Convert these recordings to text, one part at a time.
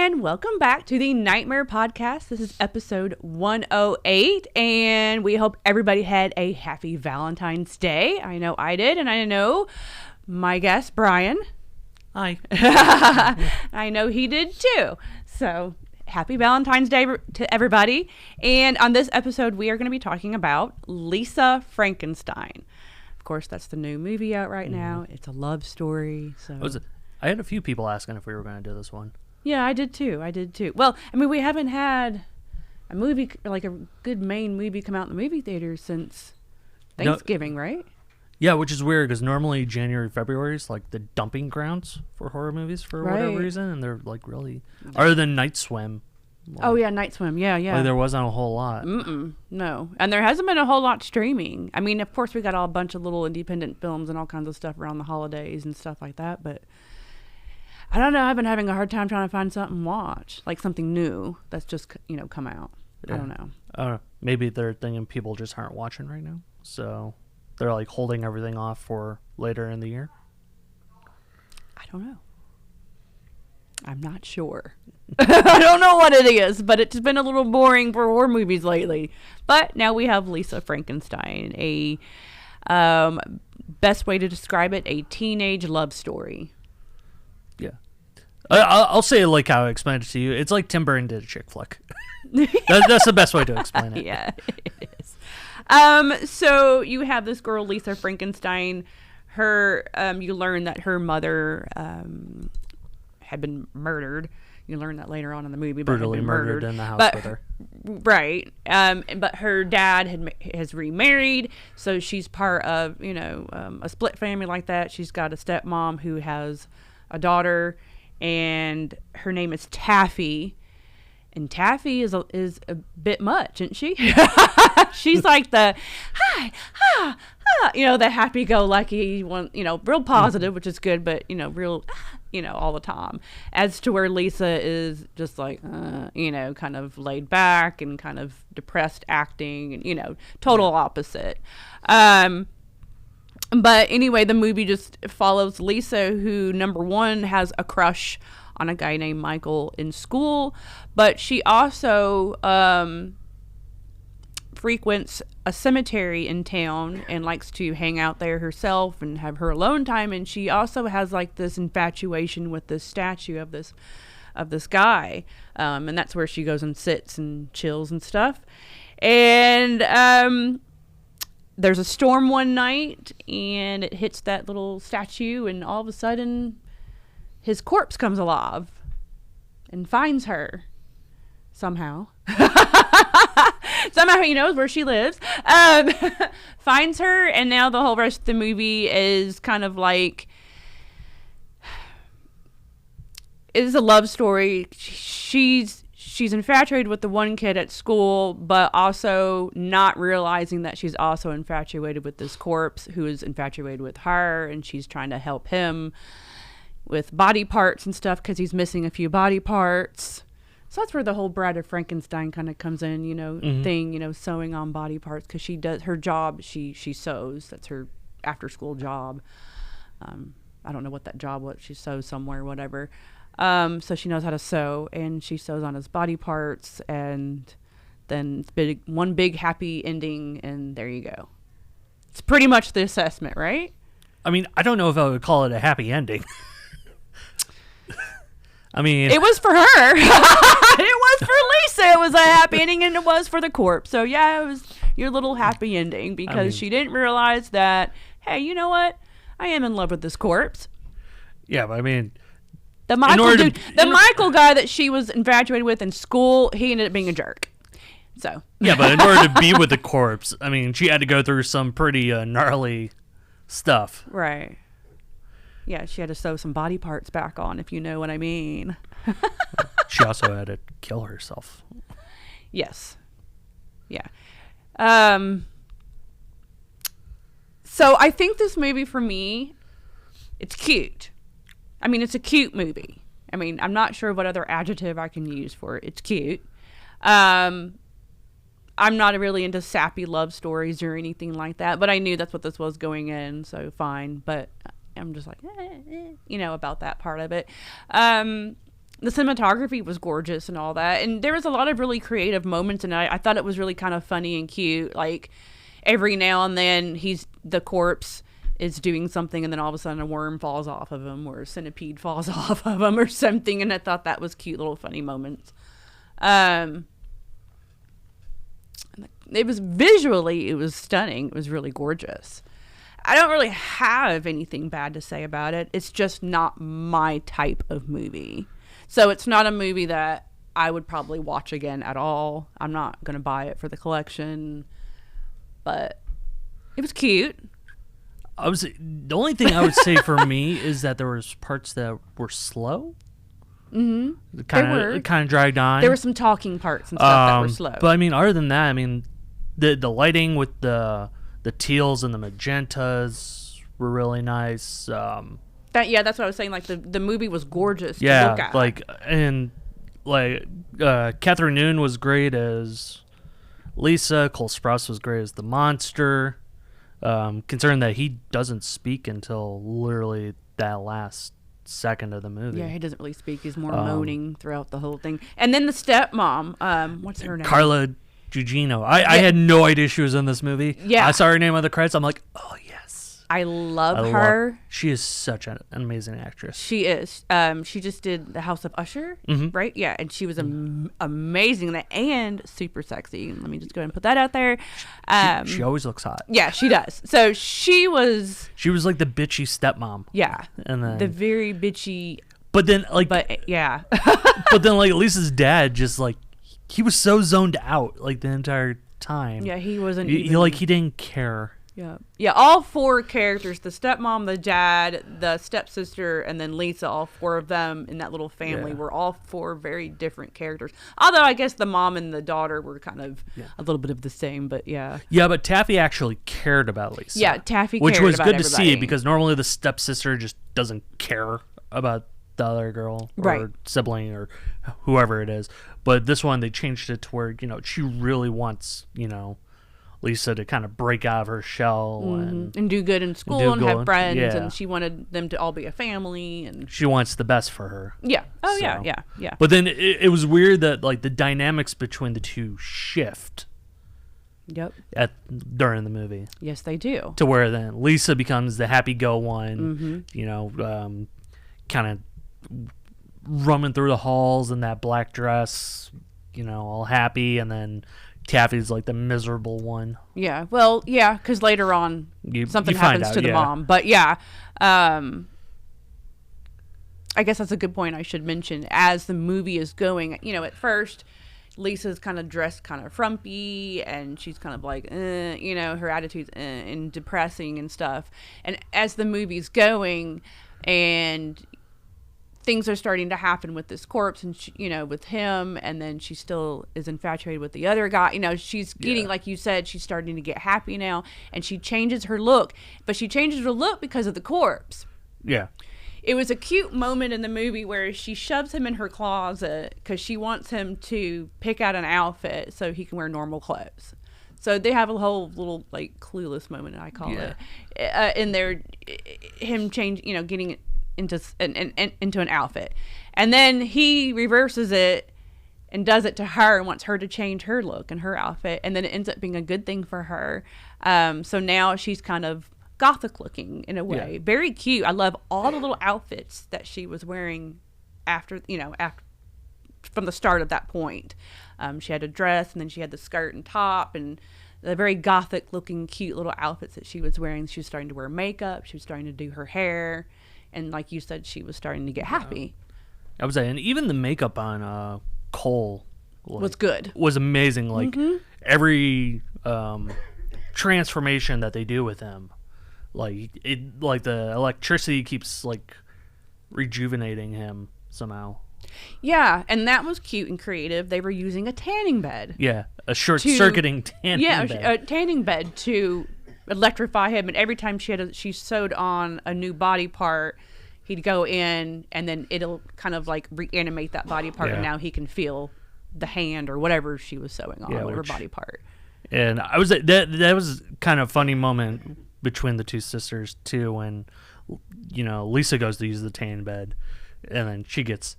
And welcome back to the Nightmare Podcast. This is episode 108, and we hope everybody had a happy Valentine's Day. I know I did, and I know my guest, Brian. Hi. I know he did too. So, happy Valentine's Day to everybody. And on this episode, we are going to be talking about Lisa Frankenstein. Of course, that's the new movie out right now. It's a love story. So I had a few people asking if we were going to do this one. Yeah, I did too. Well, I mean, we haven't had a movie, like a good main movie, come out in the movie theaters since Thanksgiving, right? Yeah, which is weird because normally January, February is like the dumping grounds for horror movies for whatever reason, and they're like really, other than Night Swim. Like, Night Swim. Yeah. Like there wasn't a whole lot. No, and there hasn't been a whole lot streaming. I mean, of course, we got a bunch of little independent films and all kinds of stuff around the holidays and stuff like that, but I don't know. I've been having a hard time trying to find something to watch, like something new that's just, come out. Yeah. I don't know. Maybe they're thinking people just aren't watching right now, so they're like holding everything off for later in the year. I don't know. I'm not sure. I don't know what it is, but it's been a little boring for horror movies lately. But now we have Lisa Frankenstein, a best way to describe it, a teenage love story. Yeah. I'll say it like how I explained it to you. It's like Tim Burton did a chick flick. That's the best way to explain it. Yeah, it is. So you have this girl, Lisa Frankenstein. You learn that her mother had been murdered. You learn that later on in the movie. Brutally murdered in the house with her. Right. But her dad has remarried, so she's part of, a split family like that. She's got a stepmom who has a daughter, and her name is Taffy. And Taffy is a bit much, isn't she? She's like the the happy-go-lucky one, real positive, which is good, but real, all the time. As to where Lisa is just like, kind of laid back and kind of depressed acting, and total opposite. But anyway, the movie just follows Lisa, who, number one, has a crush on a guy named Michael in school, but she also frequents a cemetery in town and likes to hang out there herself and have her alone time. And she also has like this infatuation with this statue of this guy, and that's where she goes and sits and chills and stuff. And there's a storm one night, and it hits that little statue, and all of a sudden, his corpse comes alive and finds her somehow. Somehow he knows where she lives. Finds her, and now the whole rest of the movie is kind of like, it is a love story. She's infatuated with the one kid at school, but also not realizing that she's also infatuated with this corpse who is infatuated with her, and she's trying to help him with body parts and stuff because he's missing a few body parts. So that's where the whole Bride of Frankenstein kind of comes in, thing, sewing on body parts, because she does her job. She sews. That's her after school job. I don't know what that job was. She sews somewhere, whatever. So she knows how to sew, and she sews on his body parts, and then one big happy ending, and there you go. It's pretty much the assessment, right? I mean, I don't know if I would call it a happy ending. I mean, it was for her. It was for Lisa. It was a happy ending, and it was for the corpse. So yeah, it was your little happy ending because she didn't realize that, hey, you know what? I am in love with this corpse. Yeah, but I mean, the Michael guy that she was infatuated with in school, he ended up being a jerk. So yeah, but in order to be with the corpse, I mean, she had to go through some pretty gnarly stuff. Right. Yeah, she had to sew some body parts back on, if you know what I mean. She also had to kill herself. Yes. Yeah. So I think this movie, for me, it's cute. I mean, it's a cute movie. I mean, I'm not sure what other adjective I can use for it. It's cute. I'm not really into sappy love stories or anything like that, but I knew that's what this was going in, so fine. But I'm just like, about that part of it. the cinematography was gorgeous and all that. And there was a lot of really creative moments, and I thought it was really kind of funny and cute. Like, every now and then the corpse is doing something, and then all of a sudden a worm falls off of him, or a centipede falls off of him, or something. And I thought that was cute little funny moments. It was visually, it was stunning. It was really gorgeous. I don't really have anything bad to say about it. It's just not my type of movie. So it's not a movie that I would probably watch again at all. I'm not going to buy it for the collection, but it was cute. The only thing I would say for me is that there was parts that were slow. Mm-hmm. It kind of dragged on. There were some talking parts and stuff that were slow. But I mean, other than that, I mean, the lighting with the teals and the magentas were really nice. That's what I was saying. Like, the movie was gorgeous to look at. Catherine Noon was great as Lisa. Cole Sprouse was great as the monster. Considering that he doesn't speak until literally that last second of the movie. Yeah, he doesn't really speak. He's more moaning throughout the whole thing. And then the stepmom, what's her name? Carla Gugino. I had no idea she was in this movie. Yeah. I saw her name on the credits. I'm like, oh, yes. I love her. She is such an amazing actress. She is. She just did The House of Usher, Mm-hmm. right? Yeah, and she was amazing in that, and super sexy. Let me just go ahead and put that out there. She always looks hot. Yeah, she does. So she was like the bitchy stepmom. Yeah. And then the very bitchy. But then yeah. But then Lisa's dad just he was so zoned out the entire time. Yeah, he wasn't. He didn't care. Yeah. All four characters: the stepmom, the dad, the stepsister, and then Lisa. All four of them in that little family were all four very different characters. Although I guess the mom and the daughter were kind of a little bit of the same, but yeah. Yeah, but Taffy actually cared about Lisa. Yeah, Taffy, which cared was about good everybody. to see, because normally the stepsister just doesn't care about the other girl or sibling or whoever it is. But this one, they changed it to where she really wants Lisa to kind of break out of her shell and do good in school and have friends, and she wanted them to all be a family, and she wants the best for her. Yeah. Oh, so. Yeah. But then it was weird that the dynamics between the two shift. Yep. During the movie. Yes, they do. To where then Lisa becomes the happy-go one, kind of roaming through the halls in that black dress, all happy, and then Taffy's the miserable one. Yeah, well, yeah, because later on something happens to the mom. But yeah, I guess that's a good point I should mention. As the movie is going, at first Lisa's kind of dressed kind of frumpy, and she's kind of her attitude's and depressing and stuff. And as the movie's going, and things are starting to happen with this corpse, and she, with him, and then she still is infatuated with the other guy. She's getting, like you said, she's starting to get happy now, and she changes her look, but she changes her look because of the corpse. Yeah. It was a cute moment in the movie where she shoves him in her closet because she wants him to pick out an outfit so he can wear normal clothes. So they have a whole little clueless moment, I call it, in there, him getting into an outfit, and then he reverses it and does it to her and wants her to change her look and her outfit, and then it ends up being a good thing for her. So now she's kind of gothic looking in a way, very cute. I love all the little outfits that she was wearing after from the start of that point. She had a dress, and then she had the skirt and top, and the very gothic looking cute little outfits that she was wearing. She was starting to wear makeup, she was starting to do her hair. And like you said, she was starting to get happy. I was saying, and even the makeup on Cole was good. Was amazing. Every transformation that they do with him, the electricity keeps rejuvenating him somehow. Yeah, and that was cute and creative. They were using a tanning bed. Yeah, a short-circuiting tanning bed. Yeah, a tanning bed to electrify him, and every time she sewed on a new body part, he'd go in, and then it'll kind of reanimate that body part, and now he can feel the hand or whatever she was sewing on, whatever body part. And I was that was kind of a funny moment between the two sisters too, when Lisa goes to use the tan bed, and then she gets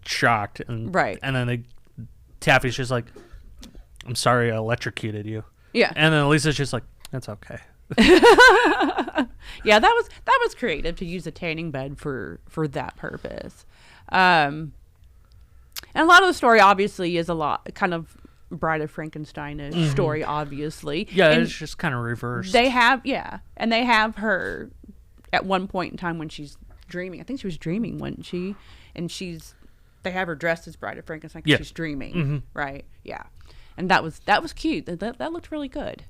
shocked, and Right. and then Taffy's just like, I'm sorry, I electrocuted you. Yeah. And then Lisa's just like, that's okay. Yeah, that was creative to use a tanning bed for that purpose. And a lot of the story obviously is a lot kind of Bride of Frankenstein-ish story, obviously. Yeah, and it's just kind of reversed. they have her at one point in time when she's dreaming. I think she was dreaming, wasn't she? And they have her dressed as Bride of Frankenstein because she's dreaming, right? Yeah, and that was cute. That looked really good.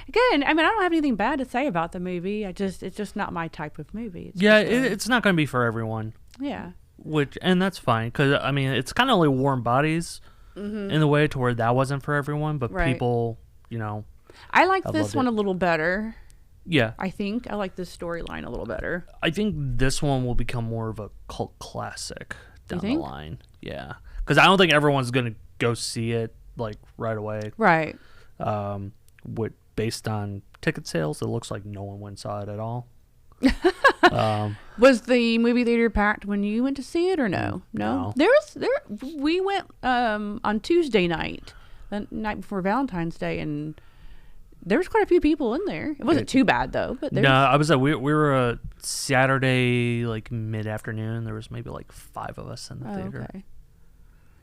Again, I mean, I don't have anything bad to say about the movie. It's just not my type of movie. It's not going to be for everyone. Yeah. And that's fine, because I mean, it's kind of like Warm Bodies in the way to where that wasn't for everyone, but people, I like this one a little better. Yeah. I think I like this storyline a little better. I think this one will become more of a cult classic down the line. Yeah. Because I don't think everyone's going to go see it like right away. Right. Based on ticket sales, it looks like no one went and saw it at all. Was the movie theater packed when you went to see it, or no? No. We went on Tuesday night, the night before Valentine's Day, and there was quite a few people in there. It wasn't too bad though. But no, I was we were Saturday like mid-afternoon. There was maybe like 5 of us in the theater. Okay.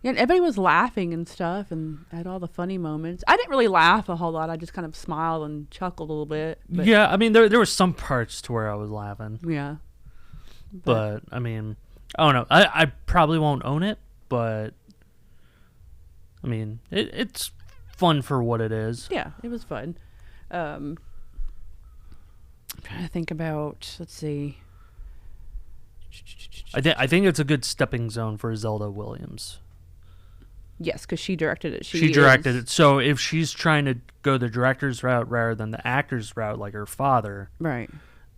Yeah, and everybody was laughing and stuff, and had all the funny moments. I didn't really laugh a whole lot. I just kind of smiled and chuckled a little bit. But yeah, I mean, there were some parts to where I was laughing. Yeah. But I mean, I don't know. I probably won't own it, but I mean, it's fun for what it is. Yeah, it was fun. I'm trying to think about. Let's see. I think it's a good stepping zone for Zelda Williams. Yes, because she directed it. She directed it. So if she's trying to go the director's route rather than the actor's route, like her father, right?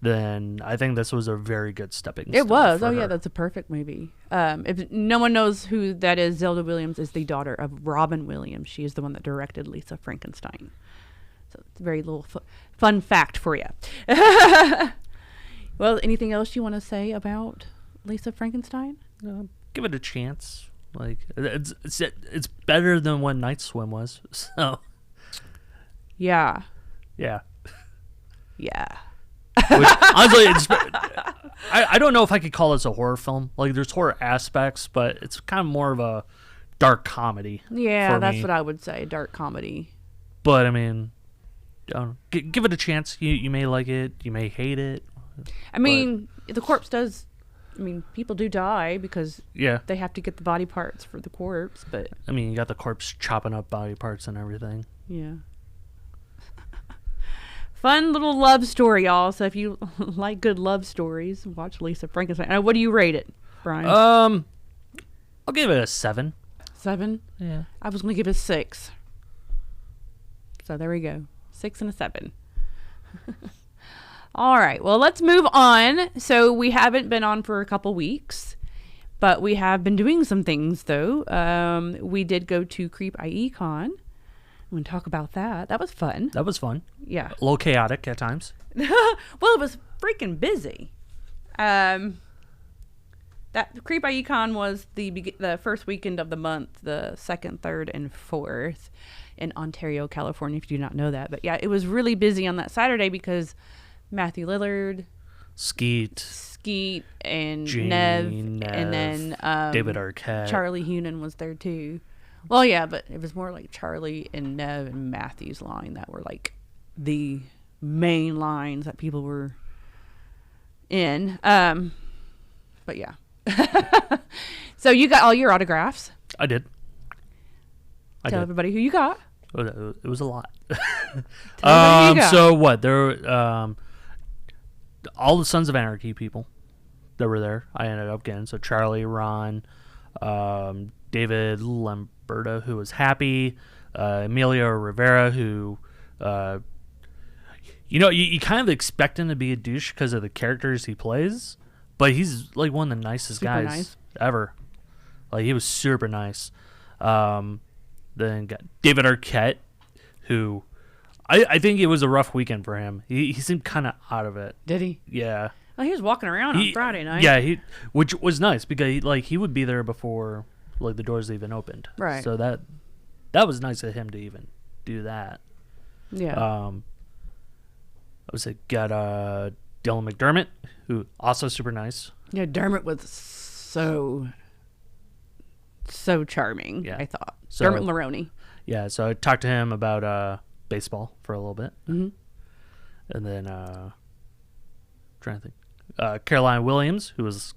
Then I think this was a very good stepping stone. It was. For Oh her. yeah, that's a perfect movie. If no one knows who that is, Zelda Williams is the daughter of Robin Williams. She is the one that directed Lisa Frankenstein. So it's a very little fun fact for you. Well, anything else you want to say about Lisa Frankenstein? Give it a chance. Like it's better than what Night Swim was. So yeah. Which, honestly, I don't know if I could call this a horror film. Like, there's horror aspects, but it's kind of more of a dark comedy. Yeah, that's what I would say, dark comedy. But I mean, give it a chance. You may like it, you may hate it. I mean, the corpse does. I mean, people do die because they have to get the body parts for the corpse. But I mean, you got the corpse chopping up body parts and everything. Yeah. Fun little love story, y'all. So if you like good love stories, watch Lisa Frankenstein. Now, what do you rate it, Brian? I'll give it a 7. 7? Yeah. I was going to give it a 6. So there we go. 6 and a 7. All right. Well, let's move on. So we haven't been on for a couple weeks, but we have been doing some things, though. We did go to Creep IE Con. I'm going to talk about that. That was fun. That was fun. Yeah. A little chaotic at times. Well, it was freaking busy. That Creep IE Con was the first weekend of the month, the 2nd, 3rd, and 4th in Ontario, California, if you do not know that. But yeah, it was really busy on that Saturday because Matthew Lillard, Skeet, and Gene, Nev, and then David Arquette. Charlie Hunnam was there too. Well, yeah, but it was more like Charlie and Nev and Matthew's line that were like the main lines that people were in. But yeah. So you got all your autographs. I did. Tell everybody who you got. It was a lot. Tell who you got. So what? There all the Sons of Anarchy people that were there, I ended up getting. So Charlie, Ron, David Lamberta, who was Happy, Emilio Rivera, who, you kind of expect him to be a douche because of the characters he plays, but he's like one of the nicest guys ever. Like, he was super nice. Then got David Arquette, who I think it was a rough weekend for him. He seemed kind of out of it. Did he? Yeah. Well, he was walking around on Friday night. Yeah, which was nice because he would be there before the doors even opened. Right. So that was nice of him to even do that. Yeah. I was got Dylan McDermott, who also super nice. Yeah, Dermot was so charming. Yeah. I thought Dermot Mulroney. Yeah, so I talked to him about baseball for a little bit, mm-hmm. and then trying to think, Caroline Williams, who was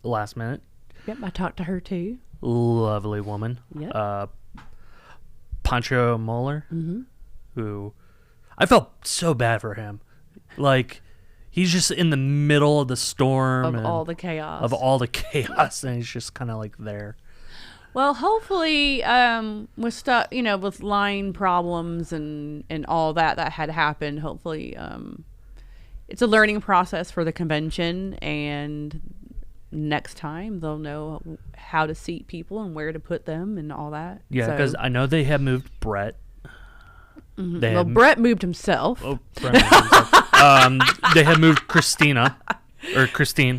last minute. Yep, I talked to her too. Lovely woman. Yep. Pancho Moeller, mm-hmm. who I felt so bad for him. He's just in the middle of the storm of all the chaos. And he's just kind of there. Well, hopefully, with stuff, with line problems and all that had happened, hopefully, it's a learning process for the convention, and next time they'll know how to seat people and where to put them and all that. Yeah, because I know they have moved Brett. Mm-hmm. Brett moved himself. Oh, Brett moved himself. They had moved Christine.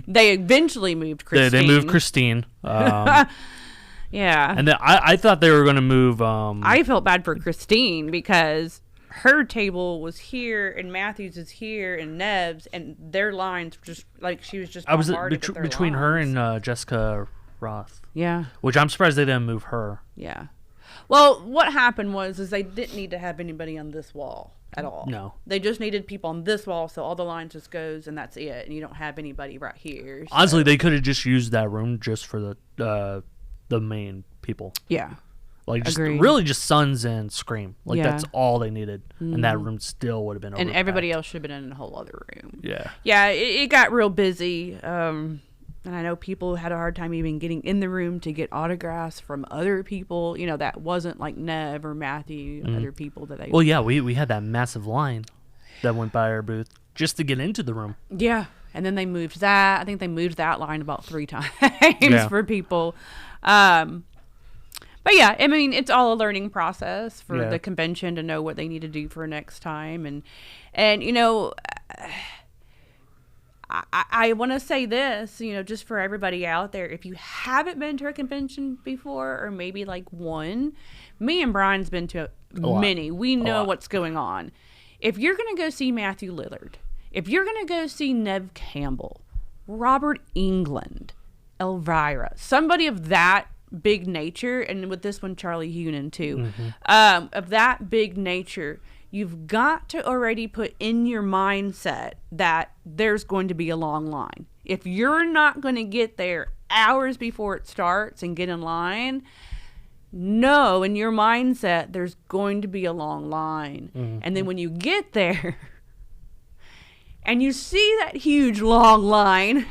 They eventually moved Christine. They moved Christine. Yeah. And then I thought they were going to move... I felt bad for Christine because her table was here and Matthews is here and Neb's, and their lines just she was just bombarded with their between lines. her and Jessica Roth. Yeah. Which I'm surprised they didn't move her. Yeah. Well, what happened was they didn't need to have anybody on this wall at all. No. They just needed people on this wall, so all the lines just goes and that's it, and you don't have anybody right here. So. Honestly, they could have just used that room just for the main people. Yeah. Really just Sons and Scream. That's all they needed. Mm-hmm. And that room still would have been And everybody else should have been in a whole other room. Yeah. Yeah, it got real busy. And I know people had a hard time even getting in the room to get autographs from other people, that wasn't like Nev or Matthew and other people that they... Well, yeah, we had that massive line that went by our booth just to get into the room. Yeah. And then they moved that. I think they moved that line about 3 times for people. But yeah, I mean, it's all a learning process for the convention to know what they need to do for next time. And I want to say this, just for everybody out there, if you haven't been to a convention before, or maybe one, me and Brian's been to many. We know what's going on. If you're going to go see Matthew Lillard, if you're going to go see Nev Campbell, Robert Englund, Elvira, somebody of that big nature, and with this one, Charlie Hunnam too, of that big nature, you've got to already put in your mindset that there's going to be a long line. If you're not going to get there hours before it starts and get in line, know in your mindset there's going to be a long line. Mm-hmm. And then when you get there and you see that huge long line,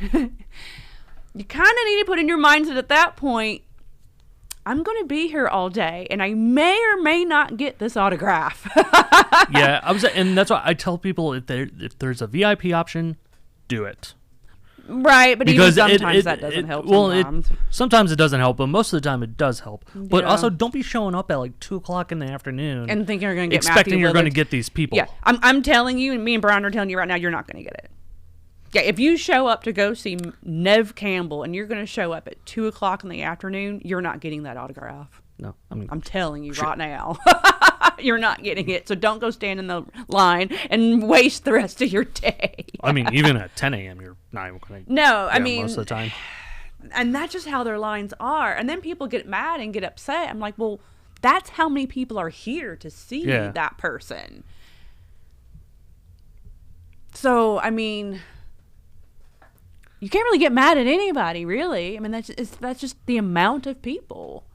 you kind of need to put in your mindset at that point, I'm going to be here all day, and I may or may not get this autograph. Yeah, and that's why I tell people if there's a VIP option, do it. Right, but because even sometimes that doesn't help. Well, sometimes it doesn't help, but most of the time it does help. Yeah. But also, don't be showing up at 2:00 in the afternoon and thinking you're going to get expecting you're going to get these people. Yeah, I'm telling you, and me and Brian are telling you right now, you're not going to get it. Yeah, if you show up to go see Nev Campbell and you're going to show up at 2:00 in the afternoon, you're not getting that autograph. No, I'm telling you right now, you're not getting it. So don't go stand in the line and waste the rest of your day. I mean, even at 10 a.m., you're not even going to. No, I mean, most of the time. And that's just how their lines are. And then people get mad and get upset. I'm like, well, that's how many people are here to see that person. So, I mean, you can't really get mad at anybody, really. I mean, that's just the amount of people.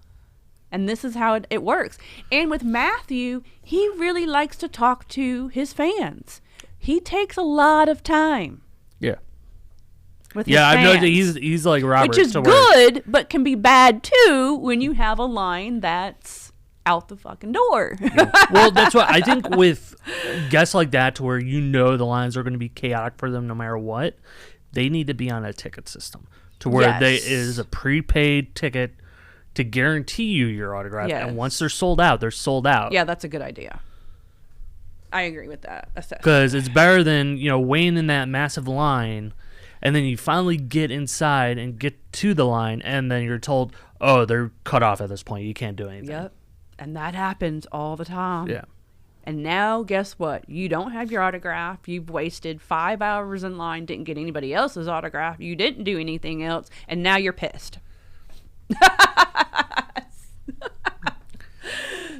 And this is how it works. And with Matthew, he really likes to talk to his fans. He takes a lot of time. Yeah. With his fans, I've noticed he's like Robert. Which is good, but can be bad too when you have a line that's out the fucking door. Yeah. Well, that's what I think with guests like that, to where the lines are going to be chaotic for them no matter what. They need to be on a ticket system to where there is a prepaid ticket to guarantee you your autograph. Yes. And once they're sold out, they're sold out. Yeah, that's a good idea. I agree with that. Because it's better than, waiting in that massive line And then you finally get inside and get to the line, and then you're told, oh, they're cut off at this point. You can't do anything. Yep. And that happens all the time. Yeah. And now, guess what? You don't have your autograph. You've wasted 5 hours in line, didn't get anybody else's autograph. You didn't do anything else, and now you're pissed.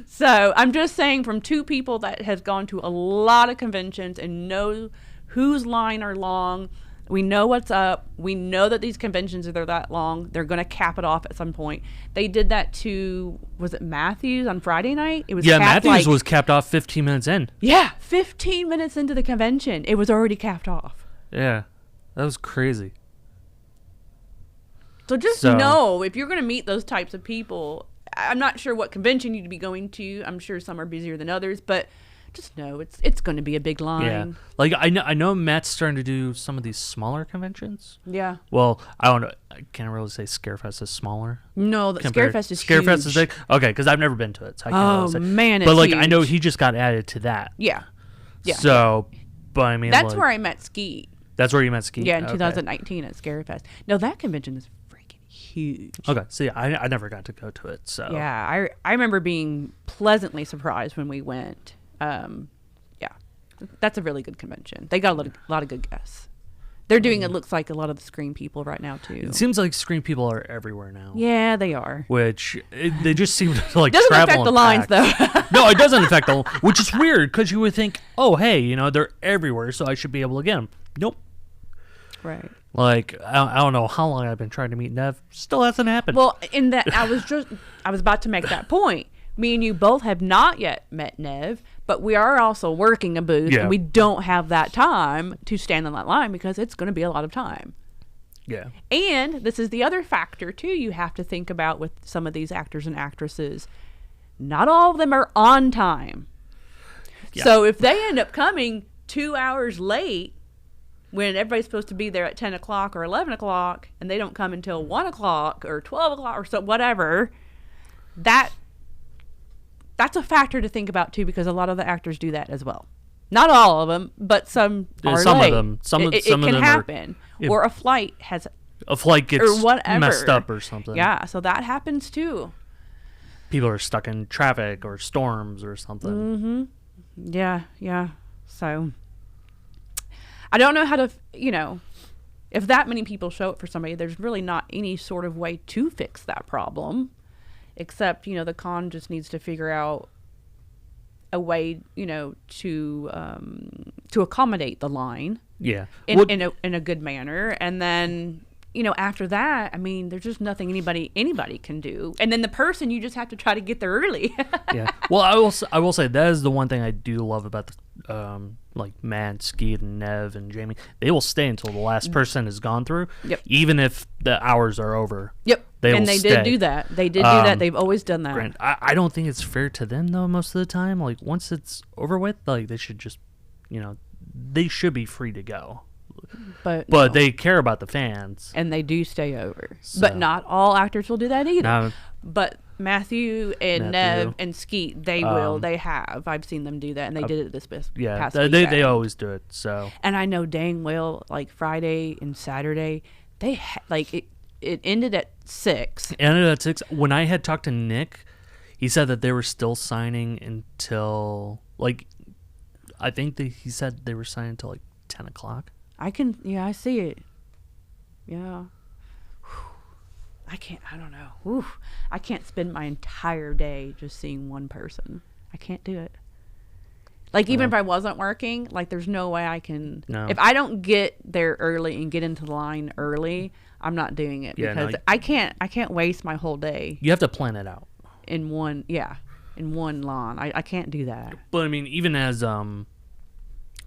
So I'm just saying, from two people that has gone to a lot of conventions and know whose line are long, we know what's up. We know that these conventions are that long. They're going to cap it off at some point. They did that to, was it Matthews on Friday night? It was Matthews was capped off 15 minutes in. Yeah, 15 minutes into the convention, it was already capped off. Yeah, that was crazy. So just know, if you're going to meet those types of people, I'm not sure what convention you'd be going to. I'm sure some are busier than others, but just know it's going to be a big line. Yeah, like I know Matt's starting to do some of these smaller conventions. Yeah. Well, I don't know. I can't really say Scarefest is smaller. No, the Scarefest is huge. Scarefest is big. Okay, because I've never been to it. So I can't really say. Man, it's but like huge. I know he just got added to that. Yeah. Yeah. So, but I mean, that's like, where I met Skeet. That's where you met Skeet. Yeah, in 2019 at Scarefest. No, that convention is freaking huge. Okay, see, I never got to go to it. So yeah, I remember being pleasantly surprised when we went. That's a really good convention. They got a lot of good guests. They're doing, it looks like, a lot of the Scream people right now, too. It seems like Scream people are everywhere now. Yeah, they are. Which, they just seem to, like, doesn't travel affect the lines, though. No, it doesn't affect the which is weird, because you would think, oh, hey, you know, they're everywhere, so I should be able to get them. Nope. Right. Like, I don't know how long I've been trying to meet Nev. Still hasn't happened. Well, in that, I was about to make that point. Me and you both have not yet met Nev, but we are also working a booth, and we don't have that time to stand on that line because it's going to be a lot of time. Yeah. And this is the other factor, too, you have to think about with some of these actors and actresses. Not all of them are on time. Yeah. So if they end up coming 2 hours late when everybody's supposed to be there at 10 o'clock or 11 o'clock, and they don't come until 1 o'clock or 12 o'clock or so, whatever, that's a factor to think about, too, because a lot of the actors do that as well. Not all of them, but some are some late. of them. It can happen. Or a flight gets messed up or something. Yeah, so that happens, too. People are stuck in traffic or storms or something. Mm-hmm. Yeah. So, I don't know how to, if that many people show up for somebody, there's really not any sort of way to fix that problem. Except, the con just needs to figure out a way, to accommodate the line. Yeah. In a good manner. And then, after that, I mean, there's just nothing anybody can do. And then the person, you just have to try to get there early. Yeah. Well, I will say that is the one thing I do love about like Matt, Skeet, and Nev and Jamie. They will stay until the last person is gone through. Yep. Even if the hours are over. Yep. They did do that. They did do that. They've always done that. Grant, I don't think it's fair to them, though, most of the time. Like, once it's over with, like, they should just, they should be free to go. But they care about the fans. And they do stay over. So. But not all actors will do that either. No. But Matthew and Nev and Skeet, they will. They have. I've seen them do that, and they did it this past weekend. They always do it. So. And I know dang well, like Friday and Saturday, it ended at 6. Ended at 6. When I had talked to Nick, he said that they were still signing until, like, I think he said they were signing until, like, 10 o'clock. I see it. Yeah. I don't know. Whew. I can't spend my entire day just seeing one person. I can't do it. Like, even if I wasn't working, like, there's no way I can. No. If I don't get there early and get into the line early, I'm not doing it because I can't waste my whole day. You have to plan it out. In one lawn. I can't do that. But, I mean, even as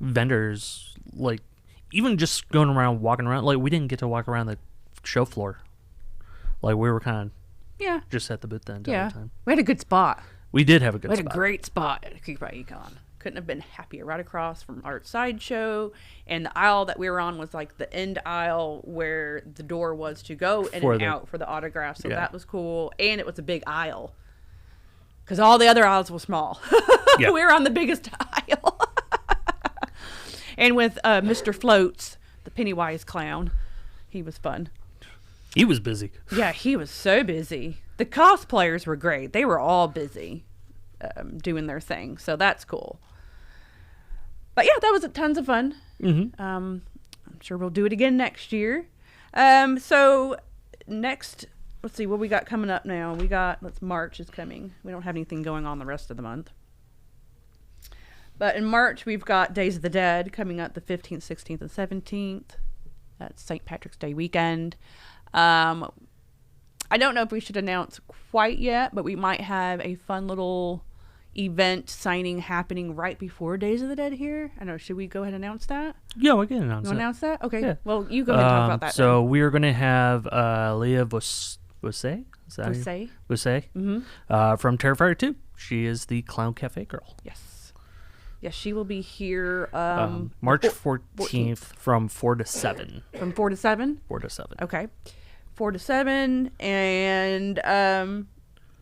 vendors, like, even just going around, walking around, like, we didn't get to walk around the show floor. Like, we were kind of just at the booth the entire time. We had a good spot. We did have a good spot. We had a great spot at Occupy Econ. Couldn't have been happier. Right across from Art Sideshow. And the aisle that we were on was like the end aisle where the door was to go in and out for the autographs. So that was cool. And it was a big aisle. Because all the other aisles were small. We were on the biggest aisle. And with Mr. Floats, the Pennywise clown. he was fun. He was busy. Yeah, he was so busy. The cosplayers were great. They were all busy doing their thing, so that's cool. But yeah, that was tons of fun. Mm-hmm. I'm sure we'll do it again next year. So next, let's see what we got coming up now. March is coming. We don't have anything going on the rest of the month. But in March, we've got Days of the Dead coming up the 15th, 16th, and 17th. That's St. Patrick's Day weekend. I don't know if we should announce quite yet, but we might have a fun little event signing happening right before Days of the Dead here. I know. Should we go ahead and announce that? Yeah, we can announce You it. announce that? Okay. Yeah. Well, you go ahead and talk about that. So we are going to have Leah Vosay? Vosay? Vosay? From Terrifier 2. She is the Clown Cafe girl. Yes. Yes, she will be here March 14th from 4 to 7. From 4 to 7? 4 to 7. Okay. 4 to 7. And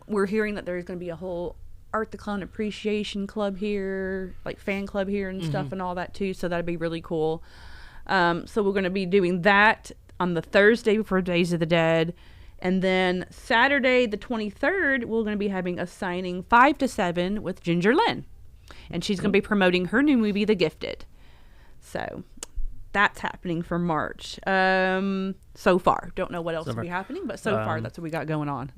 we're hearing that there's going to be a whole Art the Clown Appreciation Club here, like fan club here and stuff and all that too. So that'd be really cool. So we're going to be doing that on the Thursday before Days of the Dead. And then Saturday, the 23rd, we're going to be having a signing 5 to 7 with Ginger Lynn. And she's going to be promoting her new movie, The Gifted. So that's happening for March. So far. Don't know what else will be happening, but so far that's what we got going on.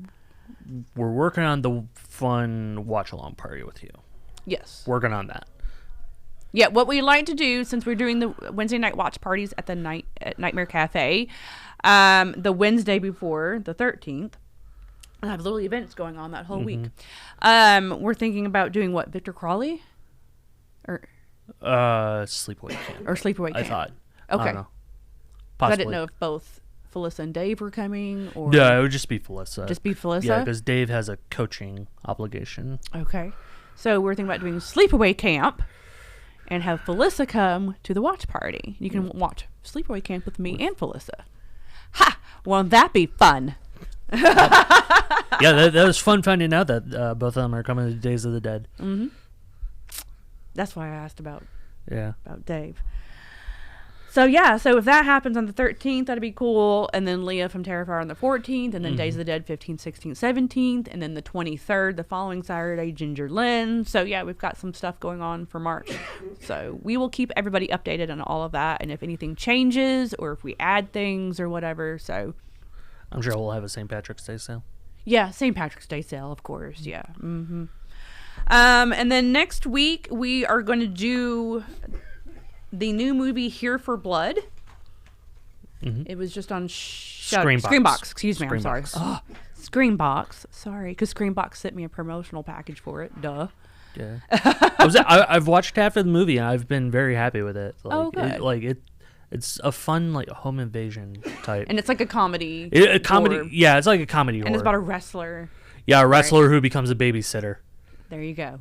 We're working on the fun watch-along party with you. Yes. Working on that. Yeah, what we like to do, since we're doing the Wednesday night watch parties at Nightmare Cafe, the Wednesday before, the 13th, I have little events going on that whole week. We're thinking about doing what, Victor Crawley? Or Sleepaway Camp. Or Sleepaway Camp. I thought. Okay. I don't know. 'Cause Possibly. I didn't know if both Felissa and Dave were coming, or... Yeah, it would just be Felissa. Just be Felissa? Yeah, because Dave has a coaching obligation. Okay. So we're thinking about doing Sleepaway Camp and have Felissa come to the watch party. You can watch Sleepaway Camp with me and Felissa. Ha! Won't that be fun? Yeah, that was fun finding out that both of them are coming to Days of the Dead. Mm-hmm. That's why I asked about Dave. So yeah, so if that happens on the 13th, that'd be cool. And then Leah from Terrifier on the 14th, and then Days of the Dead 15th, 16th, 17th, and then the 23rd, the following Saturday, Ginger Lynn. So yeah, we've got some stuff going on for March. So we will keep everybody updated on all of that, and if anything changes or if we add things or whatever. So I'm sure we'll have a St. Patrick's Day sale. Yeah, St. Patrick's Day sale, of course. Yeah. Mm-hmm. And then next week we are going to do the new movie Here for Blood. It was just on Screambox. Excuse me, I'm sorry. Oh, Screambox. Sorry, because Screambox sent me a promotional package for it. Duh. Yeah. I've watched half of the movie and I've been very happy with it. Good. It's a fun home invasion type. And it's like a comedy. Comedy. Yeah, it's like a comedy horror. And it's about a wrestler. Yeah, a wrestler who becomes a babysitter. There you go.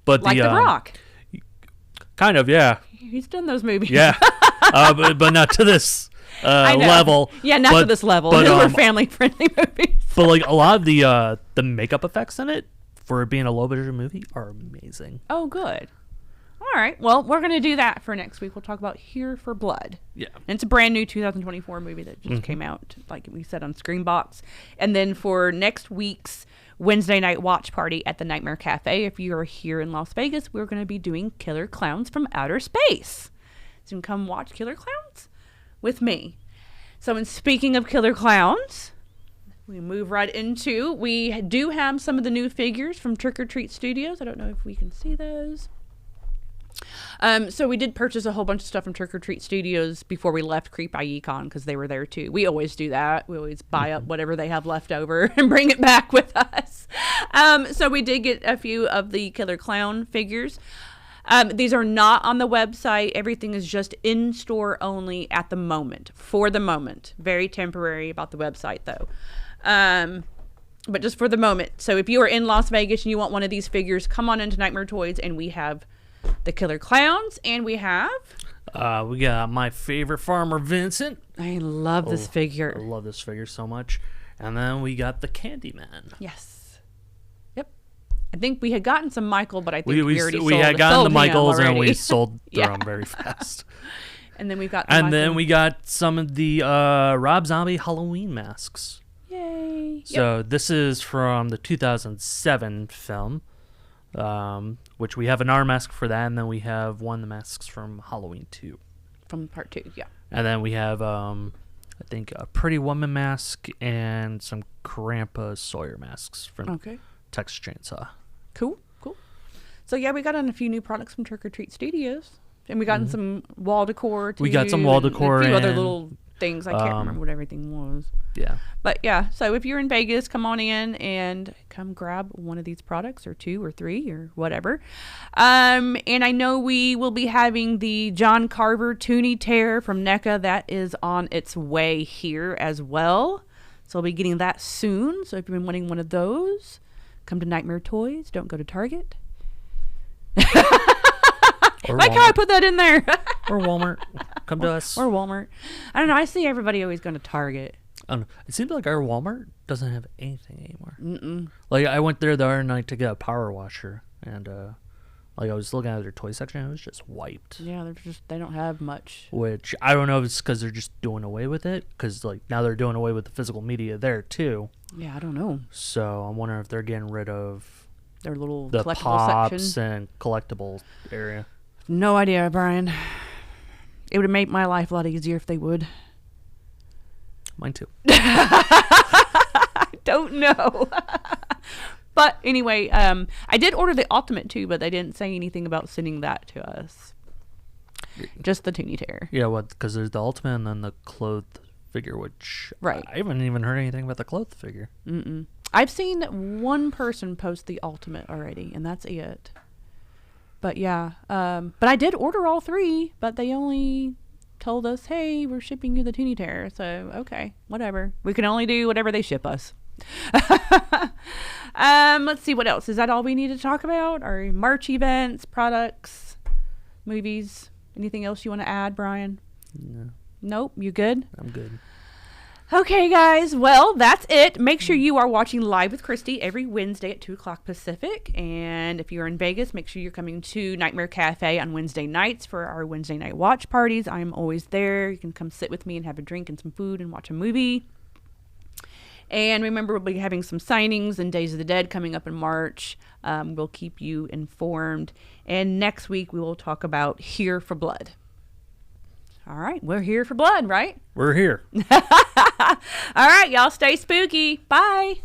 But like The Rock. Kind of, yeah. He's done those movies. Yeah. but not to this level. Yeah, not to this level. Those are family-friendly movies. But a lot of the makeup effects in it, for it being a low-budget movie, are amazing. Oh, good. All right. Well, we're going to do that for next week. We'll talk about Here for Blood. Yeah. And it's a brand new 2024 movie that just came out, like we said, on Screambox. And then for next week's Wednesday night watch party at the Nightmare Cafe, if you are here in Las Vegas, we're going to be doing Killer Clowns from Outer Space. So you can come watch Killer Clowns with me. So in speaking of Killer Clowns, we move right into, we do have some of the new figures from Trick or Treat Studios. I don't know if we can see those. So we did purchase a whole bunch of stuff from Trick or Treat Studios before we left Creep by Econ, because they were there too. We always do that. We always buy up whatever they have left over and bring it back with us. So we did get a few of the Killer Clown figures. These are not on the website. Everything is just in-store only at the moment, for the moment. Very temporary about the website though. But just for the moment. So if you are in Las Vegas and you want one of these figures, come on into Nightmare Toys, and we have the Killer Clowns, and we have... we got my favorite Farmer Vincent. I love this figure. I love this figure so much. And then we got the Candyman. Yes. Yep. I think we had gotten some Michael, but I think we already sold. We had gotten the Michaels, and we sold yeah. them very fast. And then we've got we got some of the Rob Zombie Halloween masks. Yay! So this is from the 2007 film, which we have an R mask for that, and then we have one of the masks from Halloween 2. From part 2, yeah. And then we have, I think, a Pretty Woman mask and some Krampus Sawyer masks from Texas Chainsaw. Cool. So yeah, we got on a few new products from Trick or Treat Studios. And we got in some wall decor too. We got some wall decor and a few other and, little things. I can't remember what everything was. Yeah. But yeah, so if you're in Vegas, come on in and come grab one of these products, or 2 or 3 or whatever. And I know we will be having the John Carver Toonie Tear from NECA. That is on its way here as well. So we'll be getting that soon. So if you've been wanting one of those, come to Nightmare Toys. Don't go to Target. Like how I put that in there. Or Walmart. Come to us. Or Walmart. I don't know. I see everybody always going to Target. I don't know. It seems like our Walmart doesn't have anything anymore. Like, I went there the other night to get a power washer, and like, I was looking at their toy section, and it was just wiped. Yeah, they don't have much. Which, I don't know if it's because they're just doing away with it, because, like, now they're doing away with the physical media there, too. Yeah, I don't know. So, I'm wondering if they're getting rid of their little the collectible pops section and collectible area. No idea, Brian. It would make my life a lot easier if they would. Mine too. I don't know. But anyway, I did order the Ultimate too, but they didn't say anything about sending that to us. Just the Toonie Tear. Yeah, because there's the Ultimate and then the clothed figure, which right. I haven't even heard anything about the clothed figure. I've seen one person post the Ultimate already, and that's it. But yeah, but I did order all 3, but they only told us, hey, we're shipping you the Toonie Tear. So, okay, whatever. We can only do whatever they ship us. Let's see, what else? Is that all we need to talk about? Our March events, products, movies? Anything else you want to add, Brian? No. Nope, you good? I'm good. Okay, guys. Well, that's it. Make sure you are watching Live with Christy every Wednesday at 2 o'clock Pacific. And if you're in Vegas, make sure you're coming to Nightmare Cafe on Wednesday nights for our Wednesday night watch parties. I'm always there. You can come sit with me and have a drink and some food and watch a movie. And remember, we'll be having some signings and Days of the Dead coming up in March. We'll keep you informed. And next week, we will talk about Here for Blood. All right. We're here for blood, right? We're here. All right. Y'all stay spooky. Bye.